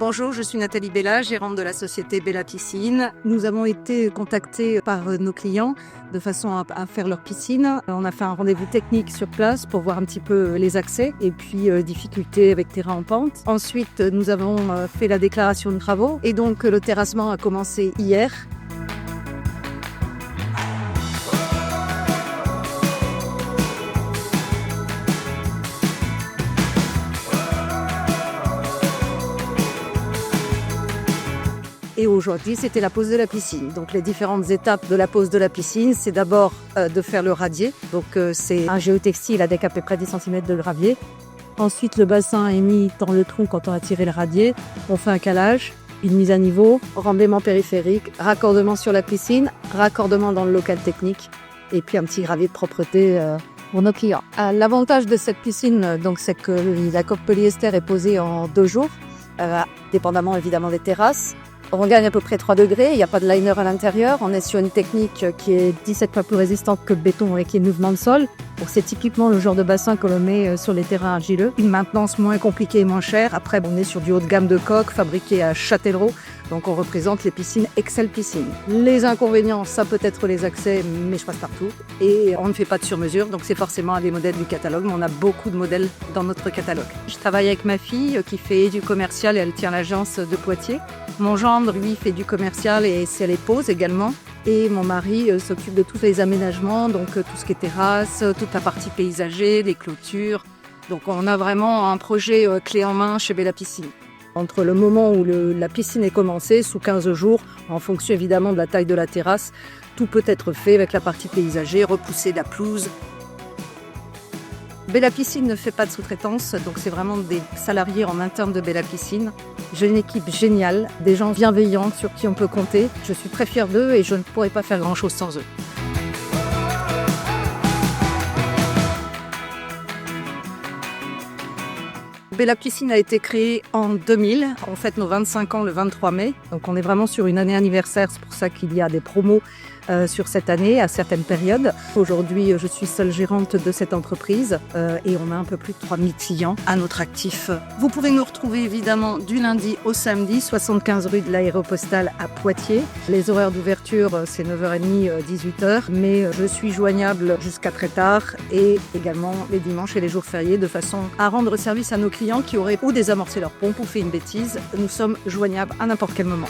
Bonjour, je suis Nathalie Bella, gérante de la société Bella Piscine. Nous avons été contactés par nos clients de façon à faire leur piscine. On a fait un rendez-vous technique sur place pour voir un petit peu les accès et puis difficultés avec terrain en pente. Ensuite, nous avons fait la déclaration de travaux et donc le terrassement a commencé hier. Et aujourd'hui, c'était la pose de la piscine. Donc les différentes étapes de la pose de la piscine, c'est d'abord de faire le radier. Donc c'est un géotextile avec à peu près 10 cm de gravier. Ensuite, le bassin est mis dans le trou quand on a tiré le radier. On fait un calage, une mise à niveau, remblaiement périphérique, raccordement sur la piscine, raccordement dans le local technique et puis un petit gravier de propreté pour nos clients. L'avantage de cette piscine, donc, c'est que la coque polyester est posée en 2 jours, dépendamment évidemment des terrasses. On gagne à peu près 3 degrés, il n'y a pas de liner à l'intérieur. On est sur une technique qui est 17 fois plus résistante que le béton et qui est mouvement de sol. Donc c'est typiquement le genre de bassin que l'on met sur les terrains argileux. Une maintenance moins compliquée et moins chère. Après, on est sur du haut de gamme de coques fabriquées à Châtellerault. Donc on représente les piscines Excel Piscine. Les inconvénients, ça peut être les accès, mais je passe partout. Et on ne fait pas de sur-mesure, donc c'est forcément un des modèles du catalogue. Mais on a beaucoup de modèles dans notre catalogue. Je travaille avec ma fille qui fait du commercial et elle tient l'agence de Poitiers. Mon gendre, lui, fait du commercial et c'est les poses également. Et mon mari s'occupe de tous les aménagements, donc tout ce qui est terrasse, toute la partie paysager, les clôtures. Donc on a vraiment un projet clé en main chez Bella Piscine. Entre le moment où la piscine est commencée, sous 15 jours, en fonction évidemment de la taille de la terrasse, tout peut être fait avec la partie paysager, repousser la pelouse. Bella Piscine ne fait pas de sous-traitance, donc c'est vraiment des salariés en interne de Bella Piscine. J'ai une équipe géniale, des gens bienveillants sur qui on peut compter. Je suis très fière d'eux et je ne pourrais pas faire grand-chose sans eux. Bella Piscine a été créée en 2000. On fête nos 25 ans le 23 mai. Donc on est vraiment sur une année anniversaire. C'est pour ça qu'il y a des promos sur cette année à certaines périodes. Aujourd'hui, je suis seule gérante de cette entreprise et on a un peu plus de 3000 clients à notre actif. Vous pouvez nous retrouver évidemment du lundi au samedi, 75 rue de l'Aéropostale à Poitiers. Les horaires d'ouverture, c'est 9h30, 18h, mais je suis joignable jusqu'à très tard et également les dimanches et les jours fériés de façon à rendre service à nos clients qui auraient ou désamorcé leur pompe ou fait une bêtise. Nous sommes joignables à n'importe quel moment.